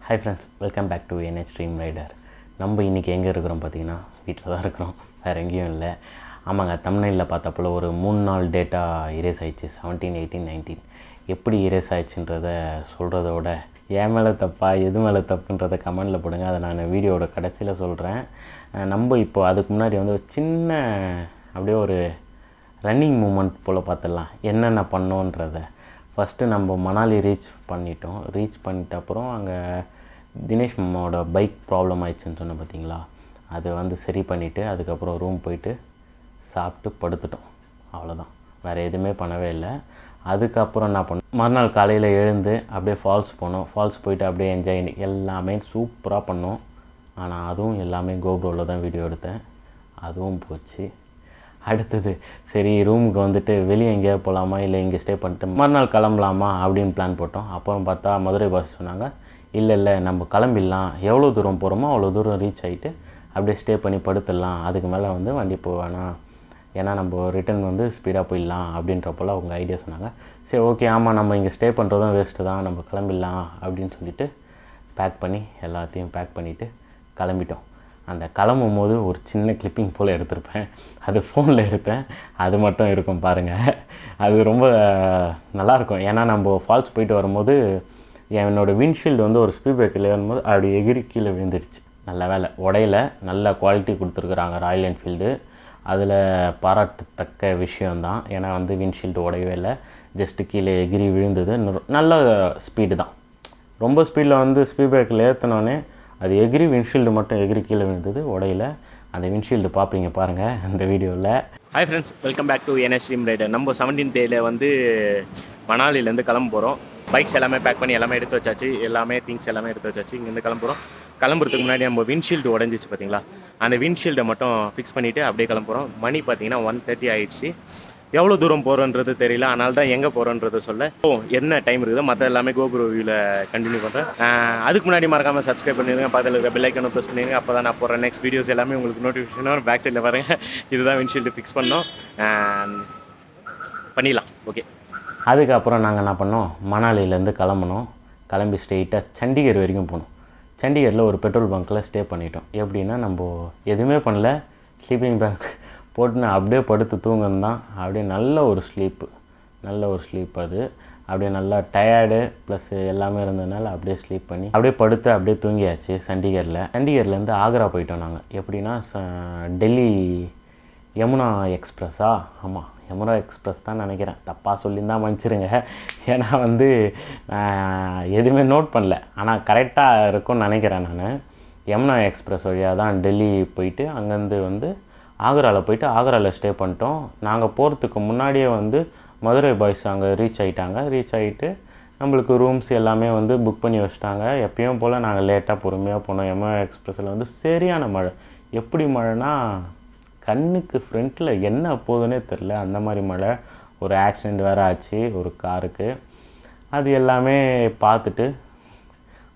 Hi friends, welcome back to NHDR. நம்ம இன்றைக்கி எங்கே இருக்கிறோம் பார்த்தீங்கன்னா வீட்டில் தான் இருக்கிறோம், வேறு எங்கேயும் இல்லை. ஆமாங்க, தம்ப்நெயிலில் பார்த்தப்போல ஒரு 3 நாள் டேட்டா இரேஸ் ஆயிடுச்சு. 17, 18, 19 எப்படி இரேஸ் ஆயிடுச்சுன்றதை சொல்கிறதோட என் மேலே தப்பா எது மேலே தப்புன்றதை கமெண்டில் போடுங்க. அதை நான் வீடியோவோட கடைசியில் சொல்கிறேன். நம்ம இப்போது அதுக்கு முன்னாடி வந்து ஒரு சின்ன அப்படியே ஒரு ரன்னிங் மூமெண்ட் போல் பார்த்துடலாம் என்னென்ன பண்ணோன்றதை. ஃபஸ்ட்டு நம்ம மணாலி ரீச் பண்ணிட்ட அப்புறம் அங்கே தினேஷ் மாமாவோட பைக் ப்ராப்ளம் ஆயிடுச்சுன்னு சொன்னேன் பார்த்தீங்களா, அதை வந்து சரி பண்ணிவிட்டு அதுக்கப்புறம் ரூம் போயிட்டு சாப்பிட்டு படுத்துட்டோம். அவ்வளோதான், வேறு எதுவுமே பண்ணவே இல்லை. அதுக்கப்புறம் என்ன பண்ணோம், மறுநாள் காலையில் எழுந்து அப்படியே ஃபால்ஸ் போனோம். ஃபால்ஸ் போயிட்டு அப்படியே என்ஜாய் எல்லாமே சூப்பராக பண்ணோம். ஆனால் அதுவும் எல்லாமே கோப்ரோவில் தான் வீடியோ எடுத்தேன், அதுவும் போச்சு. அடுத்தது சரி ரூமுக்கு வந்துட்டு வெளியே எங்கேயாவது போகலாமா இல்லை இங்கே ஸ்டே பண்ணிட்டு மறுநாள் கிளம்பலாமா அப்படின்னு பிளான் போட்டோம். அப்புறம் பார்த்தா மதுரை பாஸ் சொன்னாங்க, இல்லை நம்ம கிளம்பிடலாம், எவ்வளோ தூரம் போகிறோமோ அவ்வளோ தூரம் ரீச் ஆகிட்டு அப்படியே ஸ்டே பண்ணி படுத்துடலாம், அதுக்கு மேலே வந்து வண்டி போவேணாம், ஏன்னா நம்ம ரிட்டன் வந்து ஸ்பீடாக போயிடலாம் அப்படின்றப்போல அவங்க ஐடியா சொன்னாங்க. சரி ஓகே, ஆமாம் நம்ம இங்கே ஸ்டே பண்ணுறதும் வேஸ்ட்டு தான், நம்ம கிளம்பிடலாம் அப்படின்னு சொல்லிவிட்டு பேக் பண்ணி எல்லாத்தையும் பேக் பண்ணிவிட்டு கிளம்பிட்டோம். அந்த கிளம்பும் போது ஒரு சின்ன கிளிப்பிங் போல் எடுத்திருப்பேன், அது ஃபோனில் எடுத்தேன், அது மட்டும் இருக்கும் பாருங்கள். அது ரொம்ப நல்லாயிருக்கும். ஏன்னா நம்ம ஃபால்ஸ் போயிட்டு வரும்போது என்னோடய விண்ட்ஷீல்டு வந்து ஒரு ஸ்பீட் பிரேக்கில் வரும்போது அப்படி எகிரி கீழே விழுந்துருச்சு. நல்ல வேலை உடையில, நல்ல குவாலிட்டி கொடுத்துருக்குறாங்க ராயல் என்ஃபீல்டு. அதில் பாராட்டத்தக்க விஷயந்தான். ஏன்னா வந்து விண்ட்ஷீல்டு உடையவே இல்லை, ஜஸ்ட்டு கீழே எகிரி விழுந்தது. நல்ல ஸ்பீடு தான், ரொம்ப ஸ்பீடில் வந்து ஸ்பீட் பிரேக்கில் ஏற்றினோன்னே அது எகிரி விண்ட்ஷீல்டு மட்டும் எகிரி கீழே விழுந்தது, உடையில. அந்த விண்ட்ஷீல்டு பார்ப்பீங்க பாருங்கள் அந்த வீடியோவில். Hi friends, welcome back to NHDR. நம்ம 17 டேயில் வந்து மணாலிலேருந்து கிளம்ப போகிறோம். பைக்ஸ் எல்லாமே பேக் பண்ணி எல்லாமே எடுத்து வச்சாச்சு, எல்லாமே திங்ஸ் எல்லாமே எடுத்து வச்சாச்சு. இங்கேருந்து கிளம்புறோம். கிளம்புறதுக்கு முன்னாடி நம்ம விண்ட்ஷீல்டு உடஞ்சிச்சு பார்த்தீங்களா, அந்த விண்ட்ஷீல்டை மட்டும் ஃபிக்ஸ் பண்ணிவிட்டு அப்படியே கிளம்புறோம். மணி பார்த்தீங்கன்னா 1:30 ஆகிடுச்சு. எவ்வளோ தூரம் போகிறோன்றது தெரியல, அதனால தான் எங்கே போகிறோன்றதை சொல்ல என்ன டைம் இருக்குதோ மற்ற எல்லாமே கோப்ரோ வியூவில் கண்டினியூ பண்ணுறேன். அதுக்கு முன்னாடி மறக்காமல் சப்ஸ்கிரைப் பண்ணிடுங்க, பக்கத்தில் இருக்கிற பெல் ஐக்கனை ப்ரெஸ் பண்ணிடுங்க. அப்போ தான் நான் போகிற நெக்ஸ்ட் வீடியோஸ் எல்லாமே உங்களுக்கு நோட்டிஃபிகேஷன் பேக் சைடில் பாருங்கள். இதுதான் விண்ட்ஷீல்டு ஃபிக்ஸ் பண்ணோம், பண்ணிடலாம். ஓகே, அதுக்கப்புறம் நாங்கள் என்ன பண்ணோம், மணாலிலேருந்து கிளம்பி ஸ்ட்ரெயிட்டாக சண்டிகர் வரைக்கும் போனோம். சண்டிகரில் ஒரு பெட்ரோல் பங்க்கில் ஸ்டே பண்ணிட்டோம். எப்படின்னா நம்ம எதுவுமே பண்ணல, ஸ்லீப்பிங் பேக் போட்டுன்னு அப்படியே படுத்து தூங்கணும் தான். அப்படியே நல்ல ஒரு ஸ்லீப் அது. அப்படியே நல்லா டயர்டு ப்ளஸ் எல்லாமே இருந்ததுனால அப்படியே ஸ்லீப் பண்ணி அப்படியே படுத்து அப்படியே தூங்கியாச்சு. சண்டிகர்லேருந்து ஆக்ரா போயிட்டோம் நாங்கள். எப்படின்னா டெல்லி யமுனா எக்ஸ்பிரஸா, ஆமாம் யமுனா எக்ஸ்பிரஸ் தான் நினைக்கிறேன், தப்பாக சொல்லியிருந்தால் மன்னிச்சிருங்க. ஏன்னா வந்து எதுவுமே நோட் பண்ணல, ஆனால் கரெக்டாக இருக்கும்னு நினைக்கிறேன் நான். யமுனா எக்ஸ்பிரஸ் வழியாக தான் டெல்லி போயிட்டு அங்கேருந்து வந்து ஆக்ராவில் போயிட்டு ஆக்ராவில் ஸ்டே பண்ணிட்டோம். நாங்கள் போகிறதுக்கு முன்னாடியே வந்து மதுரை பாய்ஸ் அங்கே ரீச் ஆகிட்டு நம்மளுக்கு ரூம்ஸ் எல்லாமே வந்து புக் பண்ணி வச்சிட்டாங்க. எப்பயும் போல் நாங்கள் லேட்டாக பொறுமையாக போனோம். யமுனா எக்ஸ்பிரஸில் வந்து சரியான மழை. எப்படி மழைனா கண்ணுக்கு ஃப்ரண்ட்டில் என்ன போகுதுன்னே தெரில, அந்த மாதிரி மழை. ஒரு ஆக்சிடெண்ட் வேறு ஆச்சு ஒரு காருக்கு. அது எல்லாமே பார்த்துட்டு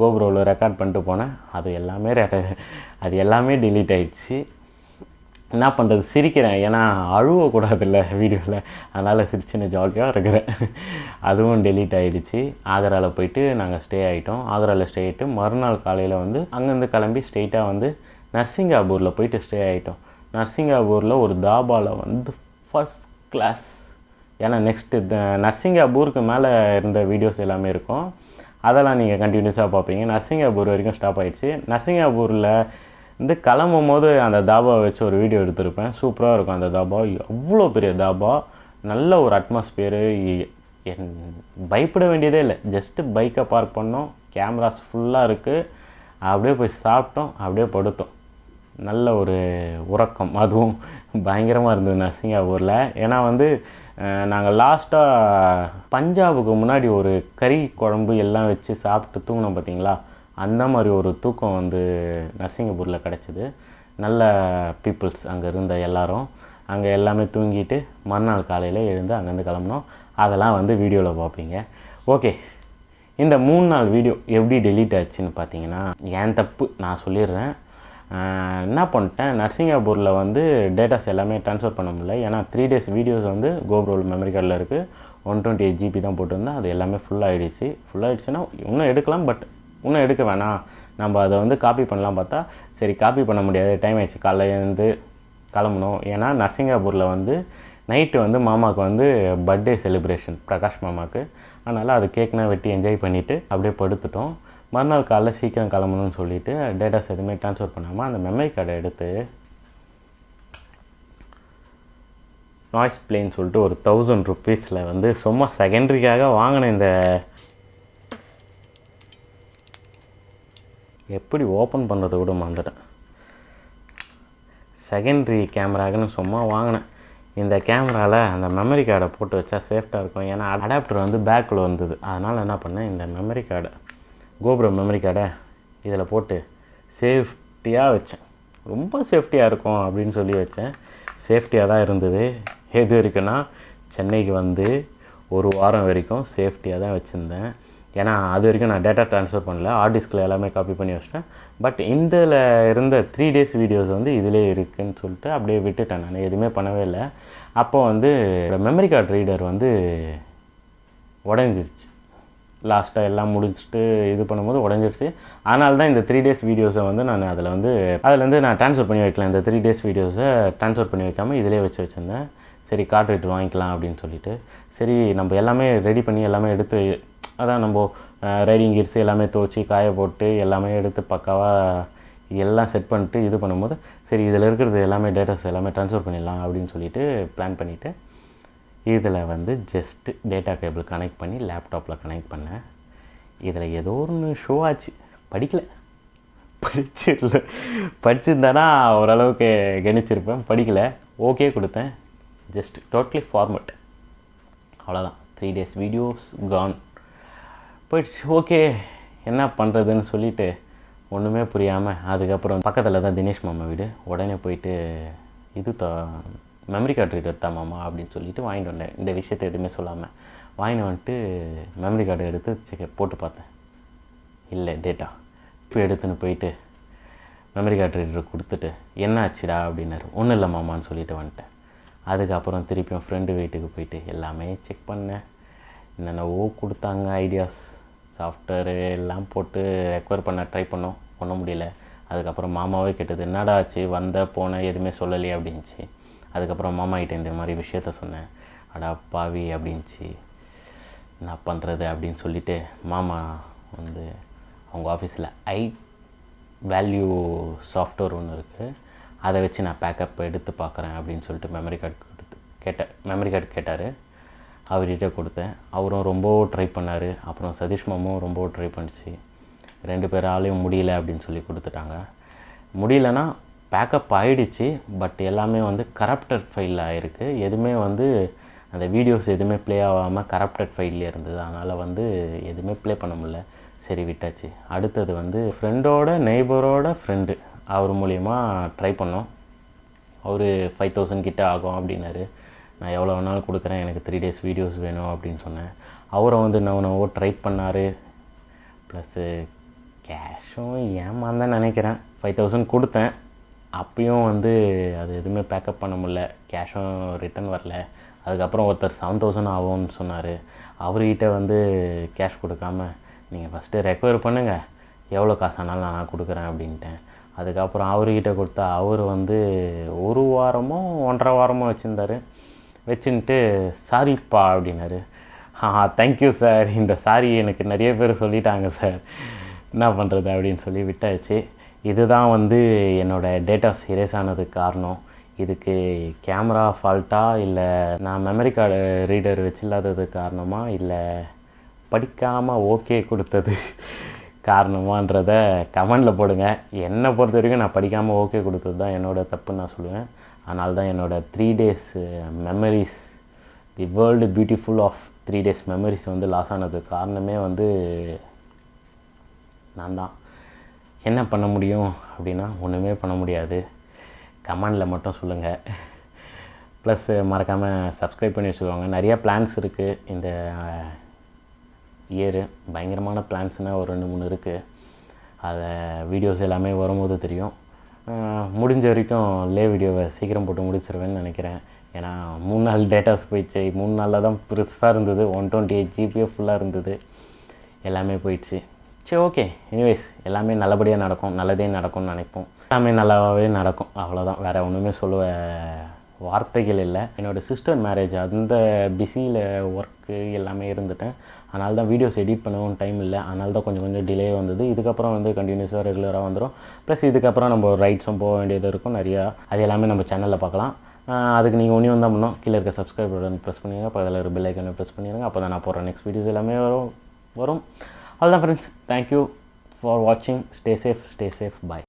கோப்ரோவில் ரெக்கார்ட் பண்ணிட்டு போனேன். அது எல்லாமே டிலீட் ஆகிடுச்சு. என்ன பண்ணுறது, சிரிக்கிறேன், ஏன்னா அழுவக்கூடாதுல்ல வீடியோவில், அதனால் சிரிச்சுன்னு ஜாலியாக இருக்கிறேன். அதுவும் டெலீட் ஆகிடுச்சு. ஆக்ராவில் போயிட்டு நாங்கள் ஸ்டே ஆகிட்டு மறுநாள் காலையில் வந்து அங்கேருந்து கிளம்பி ஸ்ட்ரெயிட்டாக வந்து நர்சிங்காபூரில் போயிட்டு ஸ்டே ஆகிட்டோம். நர்சிங்காபூரில் ஒரு தாபாவில் வந்து ஃபஸ்ட் கிளாஸ். ஏன்னா நெக்ஸ்ட்டு நர்சிங்காபூருக்கு மேலே இருந்த வீடியோஸ் எல்லாமே இருக்கும், அதெல்லாம் நீங்கள் கண்டினியூஸாக பார்ப்பீங்க. நர்சிங்காபூர் வரைக்கும் ஸ்டாப் ஆகிடுச்சு. நர்சிங்காபூரில் வந்து கிளம்பும் போது அந்த தாபாவை வச்சு ஒரு வீடியோ எடுத்திருப்பேன். சூப்பராக இருக்கும் அந்த தாபா, அவ்வளோ பெரிய தாபா, நல்ல ஒரு அட்மாஸ்பியரு. பயப்பட வேண்டியதே இல்லை, ஜஸ்ட்டு பைக்கை பார்க் பண்ணோம், கேமராஸ் ஃபுல்லாக இருக்குது, அப்படியே போய் சாப்பிட்டோம், அப்படியே படுத்தோம். நல்ல ஒரு உறக்கம், அதுவும் பயங்கரமாக இருந்தது நர்சிங்காபூரில். ஏன்னா வந்து நாங்கள் லாஸ்ட்டாக பஞ்சாபுக்கு முன்னாடி ஒரு கறி குழம்பு எல்லாம் வச்சு சாப்பிட்டு தூங்கினோம் பார்த்தீங்களா, அந்த மாதிரி ஒரு தூக்கம் வந்து நர்சிங்கபூரில் கிடச்சிது. நல்ல பீப்புள்ஸ் அங்கே இருந்த எல்லோரும். அங்கே எல்லாமே தூங்கிட்டு மறுநாள் காலையில் எழுந்து அங்கேருந்து கிளம்புனோம். அதெல்லாம் வந்து வீடியோவில் பார்ப்பீங்க. ஓகே, இந்த 3 நாள் வீடியோ எப்படி டெலீட் ஆச்சுன்னு பார்த்தீங்கன்னா என் தப்பு, நான் சொல்லிடுறேன். என்ன பண்ணிட்டேன், நர்சிங்காபூரில் வந்து டேட்டாஸ் எல்லாமே ட்ரான்ஸ்ஃபர் பண்ண முடியல. ஏன்னா 3 days வீடியோஸ் வந்து கோப்ரோவில் மெமரி கார்டில் இருக்குது. 128 GB தான் போட்டிருந்தேன். அது எல்லாமே ஃபுல்லாகிடுச்சுன்னா இன்னும் எடுக்கலாம், பட் இன்னும் எடுக்க வேணாம், நம்ம அதை வந்து காப்பி பண்ணலாம் பார்த்தா சரி காப்பி பண்ண முடியாது, டைம் ஆயிடுச்சு, காலையிலேருந்து கிளம்பணும். ஏன்னா நரசிங்காபூரில் வந்து நைட்டு வந்து மாமாவுக்கு வந்து பர்த்டே செலிப்ரேஷன், பிரகாஷ் மாமாவுக்கு. அதனால் அது கேக்னா வெட்டி என்ஜாய் பண்ணிவிட்டு அப்படியே படுத்துட்டோம். மறுநாள் காலைல சீக்கிரம் கிளம்பணும்னு சொல்லிவிட்டு டேட்டாஸ் எதுவுமே ட்ரான்ஸ்ஃபர் பண்ணாமல் அந்த மெமரி கார்டை எடுத்து நாய்ஸ் பிளேன்னு சொல்லிட்டு ஒரு 1000 rupees வந்து சும்மா செகண்ட்ரிக்காக வாங்கின இந்த எப்படி ஓப்பன் பண்ணுறதை கூட மறந்துட்டேன். செகண்ட்ரி கேமராக்குன்னு சும்மா வாங்கினேன். இந்த கேமராவில் அந்த மெமரி கார்டை போட்டு வச்சா சேஃப்டாக இருக்கும். ஏன்னா அடாப்டர் வந்து பேக்கில் வந்தது. அதனால் என்ன பண்ணேன், இந்த மெமரி கார்டை கோப்ரோ மெமரி கார்டை இதில் போட்டு சேஃப்டியாக வச்சேன். ரொம்ப சேஃப்டியாக இருக்கும் அப்படின்னு சொல்லி வச்சேன். சேஃப்டியாக தான் இருந்தது. எது இருக்குன்னா சென்னைக்கு வந்து ஒரு வாரம் வரைக்கும் சேஃப்டியாக தான் வச்சுருந்தேன். ஏன்னா அது வரைக்கும் நான் டேட்டா ட்ரான்ஸ்ஃபர் பண்ணல, ஹார்ட் டிஸ்கில் எல்லாமே காப்பி பண்ணி வச்சிட்டேன். பட் இதில் இருந்த 3 days வீடியோஸ் வந்து இதிலே இருக்குதுன்னு சொல்லிட்டு அப்படியே விட்டுட்டேன். நான் எதுவுமே பண்ணவே இல்லை. அப்போ வந்து மெமரி கார்டு ரீடர் வந்து உடஞ்சிருச்சு. லாஸ்ட்டாக எல்லாம் முடிச்சுட்டு இது பண்ணும்போது உடஞ்சிருச்சு. அதனால தான் இந்த 3 days வீடியோஸை வந்து நான் அதிலேருந்து நான் ட்ரான்ஸ்ஃபர் பண்ணி வைக்கலாம். இந்த 3 days வீடியோஸை ட்ரான்ஸ்ஃபர் பண்ணி வைக்காமல் இதிலே வச்சுருந்தேன். சரி கார்டு ரீடர் வாங்கிக்கலாம் அப்படின்னு சொல்லிட்டு, சரி நம்ம எல்லாமே ரெடி பண்ணி எல்லாமே எடுத்து, அதான் நம்ம ரைடிங் கியர்ஸ் எல்லாமே துவச்சி காய போட்டு எல்லாமே எடுத்து பக்காவாக எல்லாம் செட் பண்ணிட்டு இது பண்ணும்போது சரி இதில் இருக்கிறது எல்லாமே டேட்டாஸ் எல்லாமே ட்ரான்ஸ்ஃபர் பண்ணிடலாம் அப்படின்னு சொல்லிட்டு பிளான் பண்ணிவிட்டு இதில் வந்து ஜஸ்ட்டு டேட்டா கேபிள் கனெக்ட் பண்ணி லேப்டாப்பில் கனெக்ட் பண்ணேன். இதில் ஏதோ ஒன்று ஷோ ஆச்சு. படிச்சிருந்தானா ஓரளவுக்கு கணிச்சிருப்பேன். படிக்கலை. ஓகே கொடுத்தேன். Just totally format. அவ்வளோதான். 3 days வீடியோஸ் கான் போயிடுச்சு. ஓகே என்ன பண்ணுறதுன்னு சொல்லிவிட்டு ஒன்றுமே புரியாமல் அதுக்கப்புறம் பக்கத்தில் தான் தினேஷ் மாமா வீடு. உடனே போயிட்டு இது மெமரி கார்டு ரீடர் தான் மாமா அப்படின்னு சொல்லிவிட்டு வாங்கிட்டு வந்தேன். இந்த விஷயத்தை எதுவுமே சொல்லாமல் வாங்கிட்டு வந்துட்டு மெமரி கார்டை எடுத்து போட்டு பார்த்தேன். இல்லை டேட்டா. இப்போ எடுத்துன்னு போயிட்டு மெமரி கார்டு ரீடரை கொடுத்துட்டு என்ன ஆச்சுடா அப்படின்னாரு. ஒன்றும் இல்லை மாமான்னு சொல்லிவிட்டு வந்துட்டேன். அதுக்கப்புறம் திருப்பியும் ஃப்ரெண்டு வீட்டுக்கு போயிட்டு எல்லாமே செக் பண்ணேன். என்னென்னவோ கொடுத்தாங்க ஐடியாஸ், சாஃப்ட்வேரு எல்லாம் போட்டு ரெக்வயர் பண்ண ட்ரை பண்ணோம். பண்ண முடியல. அதுக்கப்புறம் மாமாவே கேட்டது, என்னடா ஆச்சு, வந்த போன எதுவுமே சொல்லலையே அப்படின்ச்சு. அதுக்கப்புறம் மாமா கிட்டே இந்த மாதிரி விஷயத்த சொன்னேன். அடா பாவி அப்படின்ச்சு. என்ன பண்ணுறது அப்படின்னு சொல்லிவிட்டு மாமா வந்து அவங்க ஆஃபீஸில் வேல்யூ சாஃப்ட்வேர் ஒன்று இருக்குது, அதை வச்சு நான் பேக்கப் எடுத்து பார்க்குறேன் அப்படின்னு சொல்லிட்டு மெமரி கார்டு கேட்டார். அவர்கிட்ட கொடுத்தேன். அவரும் ரொம்ப ட்ரை பண்ணார். அப்புறம் சதீஷ் மாமும் ரொம்ப ட்ரை பண்ணிச்சு. 2 பேராலையும் முடியல அப்படின்னு சொல்லி கொடுத்துட்டாங்க. முடியலன்னா பேக்கப் ஆகிடுச்சு. பட் எல்லாமே வந்து கரப்டட் ஃபைலில் ஆகிருக்கு. எதுவுமே வந்து அந்த வீடியோஸ் எதுவுமே ப்ளே ஆகாமல் கரப்டட் ஃபைல்லே இருந்தது. அதனால் வந்து எதுவுமே ப்ளே பண்ண முடியல. சரி விட்டாச்சு. அடுத்தது வந்து ஃப்ரெண்டோட நெய்பரோட ஃப்ரெண்டு அவர் மூலிமா ட்ரை பண்ணோம். அவர் 5000 கிட்ட ஆகும் அப்படின்னாரு. நான் எவ்வளோ வேணாலும் கொடுக்குறேன், எனக்கு 3 days வீடியோஸ் வேணும் அப்படின்னு சொன்னேன். அவரை வந்து நான் ட்ரை பண்ணார். ப்ளஸ்ஸு கேஷும் ஏமாந்தேன்னு நினைக்கிறேன். 5000 கொடுத்தேன். அப்பயும் வந்து அது எதுவுமே பேக்கப் பண்ண முடியல. கேஷும் ரிட்டன் வரல. அதுக்கப்புறம் ஒருத்தர் 7000 ஆகும்னு சொன்னார். அவர்கிட்ட வந்து கேஷ் கொடுக்காம நீங்கள் ஃபஸ்ட்டு ரெக்வயர் பண்ணுங்கள், எவ்வளோ காசு ஆனாலும் நான் கொடுக்குறேன் அப்படின்ட்டேன். அதுக்கப்புறம் அவர்கிட்ட கொடுத்தா அவர் வந்து 1 வாரமோ 1.5 வாரமோ வச்சுருந்தார். வச்சுன்ட்டு சாரிப்பா அப்படின்னாரு. தேங்க்யூ சார், இந்த சாரி எனக்கு நிறைய பேர் சொல்லிட்டாங்க சார், என்ன பண்ணுறது அப்படின்னு சொல்லி விட்டாச்சு. இதுதான் வந்து என்னோடய டேட்டாஸ் எரேஸ் ஆனதுக்கு காரணம். இதுக்கு கேமரா ஃபால்ட்டா இல்லை நான் மெமரி கார்டு ரீடர் வச்சில்லாததுக்கு காரணமா இல்லை படிக்காமல் ஓகே கொடுத்தது காரணமான்றதை கமெண்டில் போடுங்க. என்னை பொறுத்த வரைக்கும் நான் படிக்காமல் ஓகே கொடுத்தது தான் என்னோடய தப்புன்னு நான் சொல்லுவேன். அதனால தான் என்னோடய 3 days memories, the world beautiful of 3 days memories வந்து லாஸ் ஆனதுக்கு காரணமே வந்து நான் தான். என்ன பண்ண முடியும் அப்படின்னா ஒன்றுமே பண்ண முடியாது. கமெண்டில் மட்டும் சொல்லுங்கள். ப்ளஸ் மறக்காமல் சப்ஸ்கிரைப் பண்ணி வச்சுக்கோங்க. நிறையா பிளான்ஸ் இருக்குது இந்த இயரு. பயங்கரமான பிளான்ஸ்னால் ஒரு 2-3 இருக்குது. அதை வீடியோஸ் எல்லாமே வரும்போது தெரியும். முடிஞ்ச வரைக்கும் வீடியோவை சீக்கிரம் போட்டு முடிச்சிருவேன்னு நினைக்கிறேன். ஏன்னா 3 நாள் டேட்டாஸ் போயிடுச்சு. 3 நாளில் தான் பெருசாக இருந்தது. 128 GB ஃபுல்லாக இருந்தது. எல்லாமே போயிடுச்சு. சரி ஓகே, எனிவேஸ் எல்லாமே நல்லபடியாக நடக்கும், நல்லதே நடக்கும்னு நினைப்போம். எல்லாமே நல்லாவே நடக்கும், அவ்வளோதான். வேறு ஒன்றுமே சொல்ல வார்த்தைகள் இல்லை. என்னோடய சிஸ்டர் மேரேஜ், அந்த பிஸியில் ஒர்க்கு எல்லாமே இருந்துட்டேன். அதனால தான் வீடியோஸ் எடிட் பண்ணவும் டைம் இல்லை. அதனால தான் கொஞ்சம் டிலே வந்தது. இதுக்கப்புறம் கண்டினியூஸாக ரெகுலராக வந்துடும். ப்ளஸ் இதுக்கப்புறம் நம்ம ரைட்ஸும் போக வேண்டியது இருக்கும் நிறையா. அது எல்லாமே நம்ம சேனலில் பார்க்கலாம். அதுக்கு நீங்கள் ஒன்றே தான் பண்ணணும், கீழே இருக்க சப்ஸ்கிரைப் பட்டன் ப்ரெஸ் பண்ணிடுங்க, பக்கத்தில் ஒரு பெல் ஐக்கனை ப்ரெஸ் பண்ணிடுங்க. அப்போ தான் நான் போடுற நெக்ஸ்ட் வீடியோஸ் எல்லாமே வரும். அவ்வளோதான் ஃப்ரெண்ட்ஸ், தேங்க்யூ ஃபார் வாட்சிங். ஸ்டே சேஃப், பாய்.